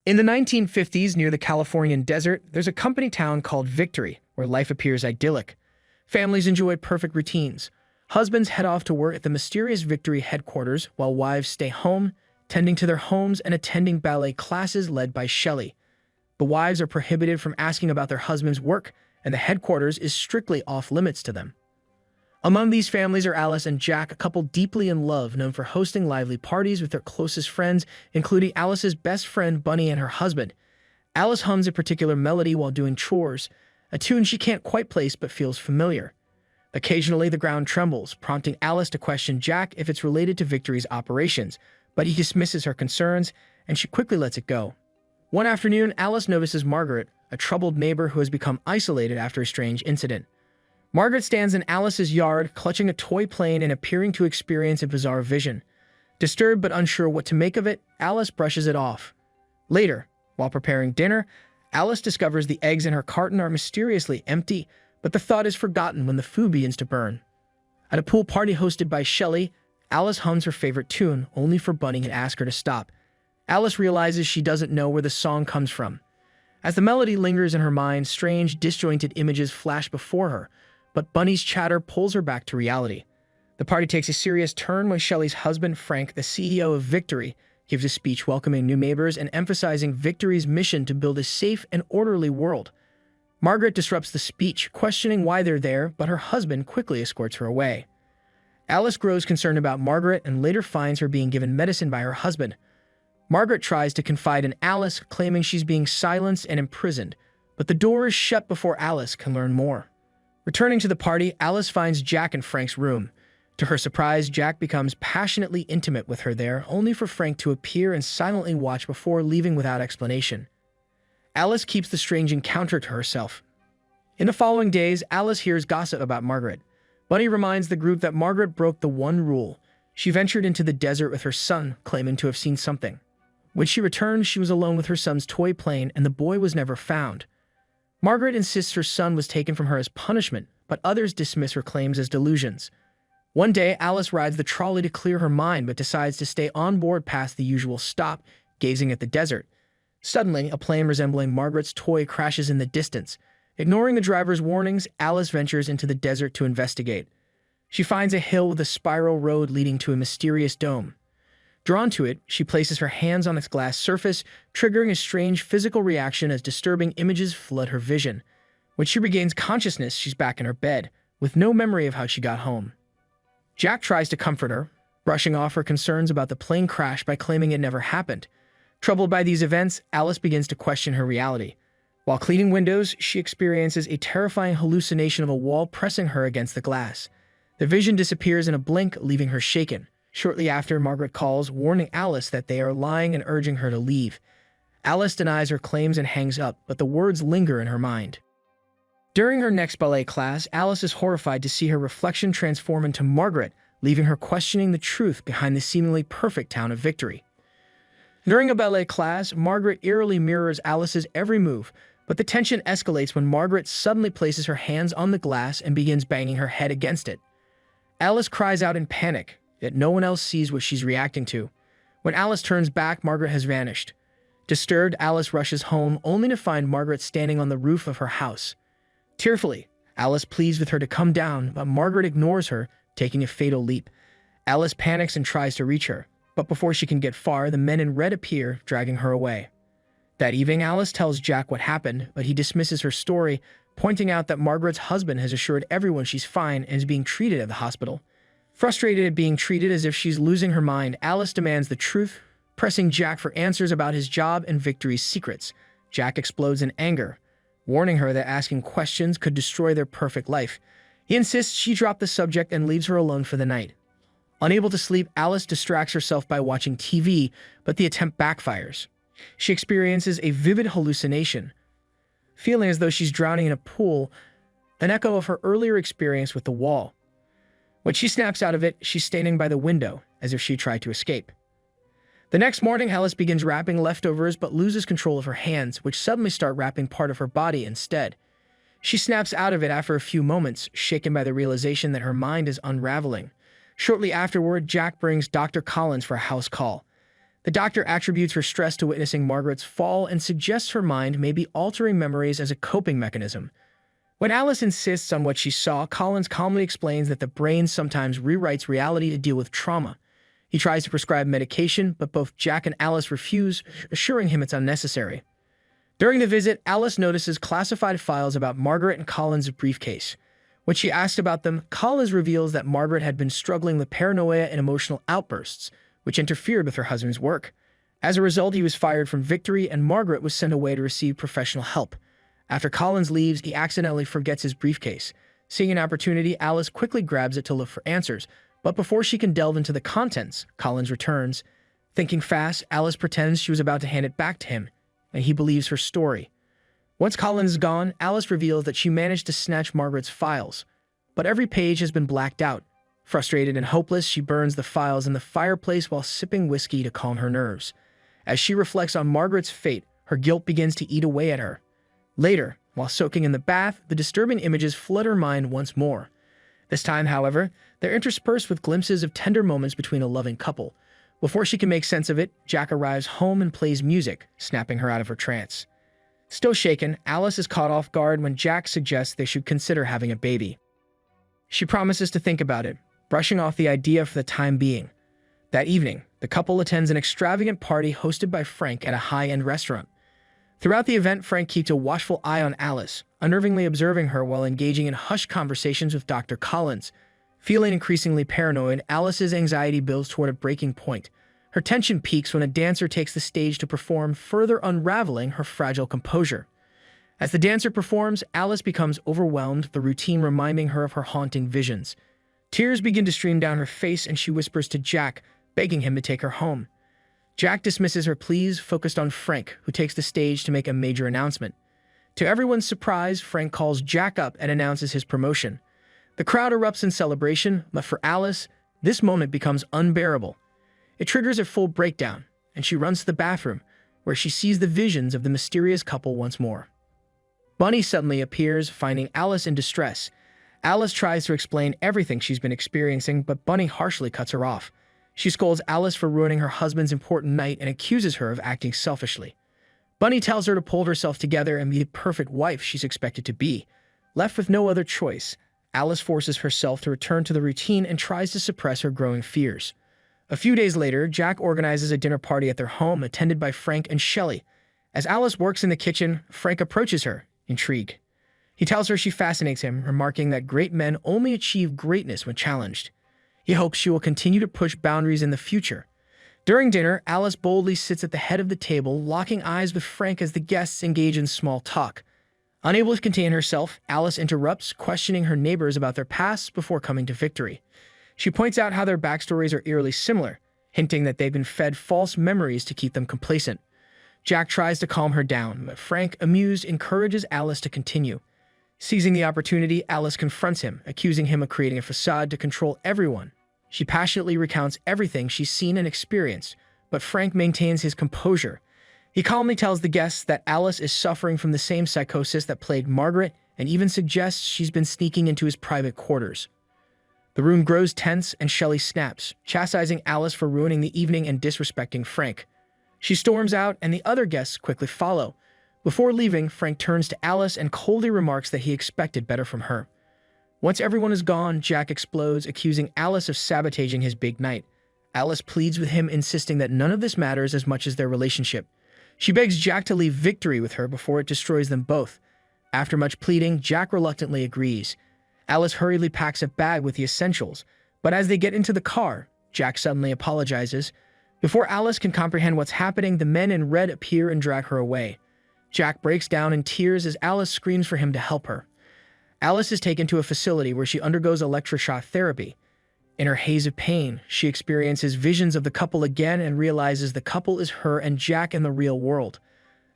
In the 1950s, near the Californian desert, there's a company town called Victory, where life appears idyllic. Families enjoy perfect routines. Husbands head off to work at the mysterious Victory headquarters, while wives stay home, tending to their homes and attending ballet classes led by Shelley. The wives are prohibited from asking about their husband's work, and the headquarters is strictly off-limits to them. Among these families are Alice and Jack, a couple deeply in love, known for hosting lively parties with their closest friends, including Alice's best friend Bunny and her husband. Alice hums a particular melody while doing chores, a tune she can't quite place but feels familiar. Occasionally, the ground trembles, prompting Alice to question Jack if it's related to Victory's operations, but he dismisses her concerns, and she quickly lets it go. One afternoon, Alice notices Margaret, a troubled neighbor who has become isolated after a strange incident. Margaret stands in Alice's yard, clutching a toy plane and appearing to experience a bizarre vision. Disturbed but unsure what to make of it, Alice brushes it off. Later, while preparing dinner, Alice discovers the eggs in her carton are mysteriously empty, but the thought is forgotten when the food begins to burn. At a pool party hosted by Shelley, Alice hums her favorite tune, only for Bunny to ask her to stop. Alice realizes she doesn't know where the song comes from. As the melody lingers in her mind, strange, disjointed images flash before her, but Bunny's chatter pulls her back to reality. The party takes a serious turn when Shelley's husband, Frank, the CEO of Victory, gives a speech welcoming new neighbors and emphasizing Victory's mission to build a safe and orderly world. Margaret disrupts the speech, questioning why they're there, but her husband quickly escorts her away. Alice grows concerned about Margaret and later finds her being given medicine by her husband. Margaret tries to confide in Alice, claiming she's being silenced and imprisoned, but the door is shut before Alice can learn more. Returning to the party, Alice finds Jack in Frank's room. To her surprise, Jack becomes passionately intimate with her there, only for Frank to appear and silently watch before leaving without explanation. Alice keeps the strange encounter to herself. In the following days, Alice hears gossip about Margaret. Bunny reminds the group that Margaret broke the one rule. She ventured into the desert with her son, claiming to have seen something. When she returned, she was alone with her son's toy plane, and the boy was never found. Margaret insists her son was taken from her as punishment, but others dismiss her claims as delusions. One day, Alice rides the trolley to clear her mind, but decides to stay on board past the usual stop, gazing at the desert. Suddenly, a plane resembling Margaret's toy crashes in the distance. Ignoring the driver's warnings, Alice ventures into the desert to investigate. She finds a hill with a spiral road leading to a mysterious dome. Drawn to it, she places her hands on its glass surface, triggering a strange physical reaction as disturbing images flood her vision. When she regains consciousness, she's back in her bed, with no memory of how she got home. Jack tries to comfort her, brushing off her concerns about the plane crash by claiming it never happened. Troubled by these events, Alice begins to question her reality. While cleaning windows, she experiences a terrifying hallucination of a wall pressing her against the glass. The vision disappears in a blink, leaving her shaken. Shortly after, Margaret calls, warning Alice that they are lying and urging her to leave. Alice denies her claims and hangs up, but the words linger in her mind. During her next ballet class, Alice is horrified to see her reflection transform into Margaret, leaving her questioning the truth behind the seemingly perfect town of Victory. During a ballet class, Margaret eerily mirrors Alice's every move, but the tension escalates when Margaret suddenly places her hands on the glass and begins banging her head against it. Alice cries out in panic, yet no one else sees what she's reacting to. When Alice turns back, Margaret has vanished. Disturbed, Alice rushes home, only to find Margaret standing on the roof of her house. Tearfully, Alice pleads with her to come down, but Margaret ignores her, taking a fatal leap. Alice panics and tries to reach her, but before she can get far, the men in red appear, dragging her away. That evening, Alice tells Jack what happened, but he dismisses her story, pointing out that Margaret's husband has assured everyone she's fine and is being treated at the hospital. Frustrated at being treated as if she's losing her mind, Alice demands the truth, pressing Jack for answers about his job and Victory's secrets. Jack explodes in anger, warning her that asking questions could destroy their perfect life. He insists she drop the subject and leaves her alone for the night. Unable to sleep, Alice distracts herself by watching TV, but the attempt backfires. She experiences a vivid hallucination, feeling as though she's drowning in a pool, an echo of her earlier experience with the wall. When she snaps out of it, she's standing by the window, as if she tried to escape. The next morning, Alice begins wrapping leftovers but loses control of her hands, which suddenly start wrapping part of her body instead. She snaps out of it after a few moments, shaken by the realization that her mind is unraveling. Shortly afterward, Jack brings Dr. Collins for a house call. The doctor attributes her stress to witnessing Margaret's fall and suggests her mind may be altering memories as a coping mechanism. When Alice insists on what she saw, Collins calmly explains that the brain sometimes rewrites reality to deal with trauma. He tries to prescribe medication, but both Jack and Alice refuse, assuring him it's unnecessary. During the visit, Alice notices classified files about Margaret and Collins' briefcase. When she asks about them, Collins reveals that Margaret had been struggling with paranoia and emotional outbursts, which interfered with her husband's work. As a result, he was fired from Victory, and Margaret was sent away to receive professional help. After Collins leaves, he accidentally forgets his briefcase. Seeing an opportunity, Alice quickly grabs it to look for answers, but before she can delve into the contents, Collins returns. Thinking fast, Alice pretends she was about to hand it back to him, and he believes her story. Once Collins is gone, Alice reveals that she managed to snatch Margaret's files, but every page has been blacked out. Frustrated and hopeless, she burns the files in the fireplace while sipping whiskey to calm her nerves. As she reflects on Margaret's fate, her guilt begins to eat away at her. Later, while soaking in the bath, the disturbing images flood her mind once more. This time, however, they're interspersed with glimpses of tender moments between a loving couple. Before she can make sense of it, Jack arrives home and plays music, snapping her out of her trance. Still shaken, Alice is caught off guard when Jack suggests they should consider having a baby. She promises to think about it, brushing off the idea for the time being. That evening, the couple attends an extravagant party hosted by Frank at a high-end restaurant. Throughout the event, Frank keeps a watchful eye on Alice, unnervingly observing her while engaging in hushed conversations with Dr. Collins. Feeling increasingly paranoid, Alice's anxiety builds toward a breaking point. Her tension peaks when a dancer takes the stage to perform, further unraveling her fragile composure. As the dancer performs, Alice becomes overwhelmed, the routine reminding her of her haunting visions. Tears begin to stream down her face, and she whispers to Jack, begging him to take her home. Jack dismisses her pleas, focused on Frank, who takes the stage to make a major announcement. To everyone's surprise, Frank calls Jack up and announces his promotion. The crowd erupts in celebration, but for Alice, this moment becomes unbearable. It triggers a full breakdown, and she runs to the bathroom, where she sees the visions of the mysterious couple once more. Bunny suddenly appears, finding Alice in distress. Alice tries to explain everything she's been experiencing, but Bunny harshly cuts her off. She scolds Alice for ruining her husband's important night and accuses her of acting selfishly. Bunny tells her to pull herself together and be the perfect wife she's expected to be. Left with no other choice, Alice forces herself to return to the routine and tries to suppress her growing fears. A few days later, Jack organizes a dinner party at their home, attended by Frank and Shelley. As Alice works in the kitchen, Frank approaches her, intrigued. He tells her she fascinates him, remarking that great men only achieve greatness when challenged. He hopes she will continue to push boundaries in the future. During dinner, Alice boldly sits at the head of the table, locking eyes with Frank as the guests engage in small talk. Unable to contain herself, Alice interrupts, questioning her neighbors about their pasts before coming to Victory. She points out how their backstories are eerily similar, hinting that they've been fed false memories to keep them complacent. Jack tries to calm her down, but Frank, amused, encourages Alice to continue. Seizing the opportunity, Alice confronts him, accusing him of creating a facade to control everyone. She passionately recounts everything she's seen and experienced, but Frank maintains his composure. He calmly tells the guests that Alice is suffering from the same psychosis that plagued Margaret, and even suggests she's been sneaking into his private quarters. The room grows tense, and Shelley snaps, chastising Alice for ruining the evening and disrespecting Frank. She storms out, and the other guests quickly follow. Before leaving, Frank turns to Alice and coldly remarks that he expected better from her. Once everyone is gone, Jack explodes, accusing Alice of sabotaging his big night. Alice pleads with him, insisting that none of this matters as much as their relationship. She begs Jack to leave Victory with her before it destroys them both. After much pleading, Jack reluctantly agrees. Alice hurriedly packs a bag with the essentials, but as they get into the car, Jack suddenly apologizes. Before Alice can comprehend what's happening, the men in red appear and drag her away. Jack breaks down in tears as Alice screams for him to help her. Alice is taken to a facility where she undergoes electroshock therapy. In her haze of pain, she experiences visions of the couple again and realizes the couple is her and Jack in the real world.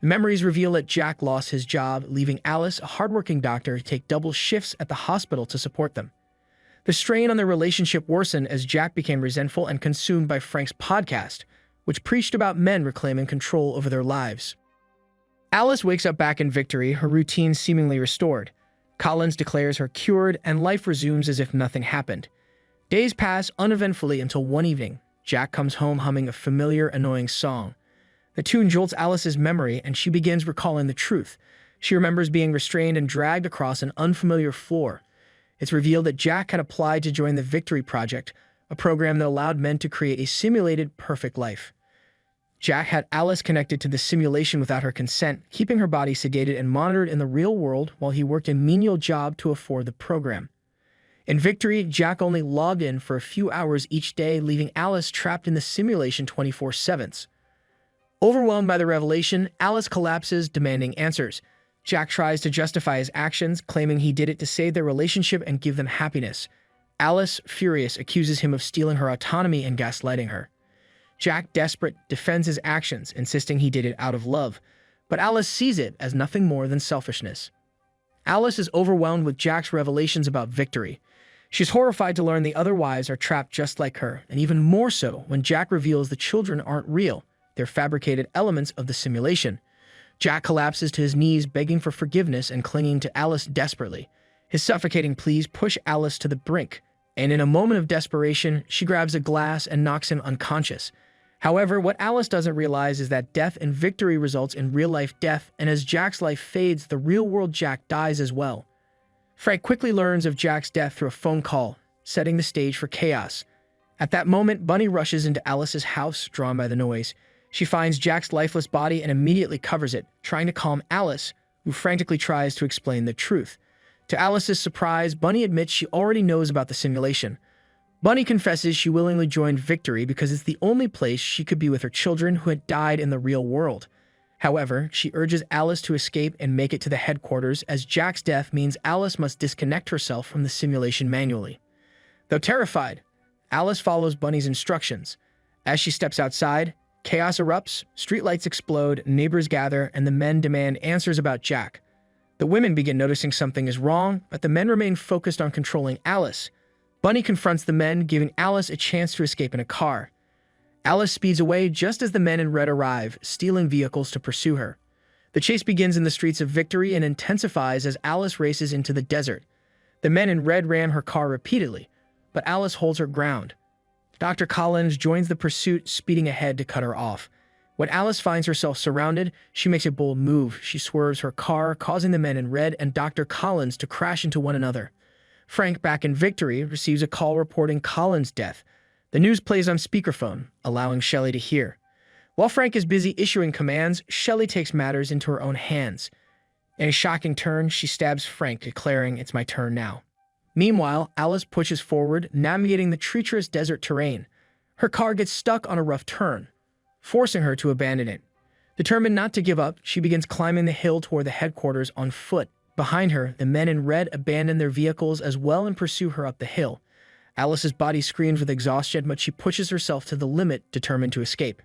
The memories reveal that Jack lost his job, leaving Alice, a hardworking doctor, to take double shifts at the hospital to support them. The strain on their relationship worsened as Jack became resentful and consumed by Frank's podcast, which preached about men reclaiming control over their lives. Alice wakes up back in Victory, her routine seemingly restored. Collins declares her cured, and life resumes as if nothing happened. Days pass uneventfully until one evening, Jack comes home humming a familiar, annoying song. The tune jolts Alice's memory, and she begins recalling the truth. She remembers being restrained and dragged across an unfamiliar floor. It's revealed that Jack had applied to join the Victory Project, a program that allowed men to create a simulated, perfect life. Jack had Alice connected to the simulation without her consent, keeping her body sedated and monitored in the real world while he worked a menial job to afford the program. In Victory, Jack only logged in for a few hours each day, leaving Alice trapped in the simulation 24/7. Overwhelmed by the revelation, Alice collapses, demanding answers. Jack tries to justify his actions, claiming he did it to save their relationship and give them happiness. Alice, furious, accuses him of stealing her autonomy and gaslighting her. Jack, desperate, defends his actions, insisting he did it out of love, but Alice sees it as nothing more than selfishness. Alice is overwhelmed with Jack's revelations about Victory. She's horrified to learn the other wives are trapped just like her, and even more so when Jack reveals the children aren't real, they're fabricated elements of the simulation. Jack collapses to his knees, begging for forgiveness and clinging to Alice desperately. His suffocating pleas push Alice to the brink, and in a moment of desperation, she grabs a glass and knocks him unconscious. However, what Alice doesn't realize is that death in Victory results in real-life death, and as Jack's life fades, the real-world Jack dies as well. Frank quickly learns of Jack's death through a phone call, setting the stage for chaos. At that moment, Bunny rushes into Alice's house, drawn by the noise. She finds Jack's lifeless body and immediately covers it, trying to calm Alice, who frantically tries to explain the truth. To Alice's surprise, Bunny admits she already knows about the simulation. Bunny confesses she willingly joined Victory because it's the only place she could be with her children who had died in the real world. However, she urges Alice to escape and make it to the headquarters, as Jack's death means Alice must disconnect herself from the simulation manually. Though terrified, Alice follows Bunny's instructions. As she steps outside, chaos erupts, streetlights explode, neighbors gather, and the men demand answers about Jack. The women begin noticing something is wrong, but the men remain focused on controlling Alice. Bunny confronts the men, giving Alice a chance to escape in a car. Alice speeds away just as the men in red arrive, stealing vehicles to pursue her. The chase begins in the streets of Victory and intensifies as Alice races into the desert. The men in red ram her car repeatedly, but Alice holds her ground. Dr. Collins joins the pursuit, speeding ahead to cut her off. When Alice finds herself surrounded, she makes a bold move. She swerves her car, causing the men in red and Dr. Collins to crash into one another. Frank, back in Victory, receives a call reporting Collins' death. The news plays on speakerphone, allowing Shelley to hear. While Frank is busy issuing commands, Shelley takes matters into her own hands. In a shocking turn, she stabs Frank, declaring, "It's my turn now." Meanwhile, Alice pushes forward, navigating the treacherous desert terrain. Her car gets stuck on a rough turn, forcing her to abandon it. Determined not to give up, she begins climbing the hill toward the headquarters on foot. Behind her, the men in red abandon their vehicles as well and pursue her up the hill. Alice's body screams with exhaustion, but she pushes herself to the limit, determined to escape.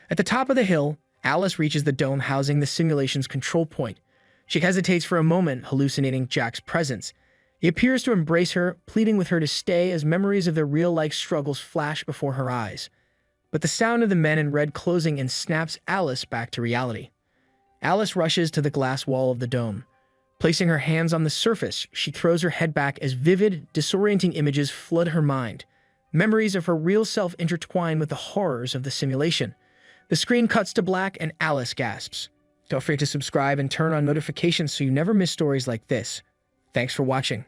At the top of the hill, Alice reaches the dome housing the simulation's control point. She hesitates for a moment, hallucinating Jack's presence. He appears to embrace her, pleading with her to stay as memories of their real-life struggles flash before her eyes. But the sound of the men in red closing in snaps Alice back to reality. Alice rushes to the glass wall of the dome. Placing her hands on the surface, she throws her head back as vivid, disorienting images flood her mind. Memories of her real self intertwine with the horrors of the simulation. The screen cuts to black and Alice gasps. Feel free to subscribe and turn on notifications so you never miss stories like this. Thanks for watching.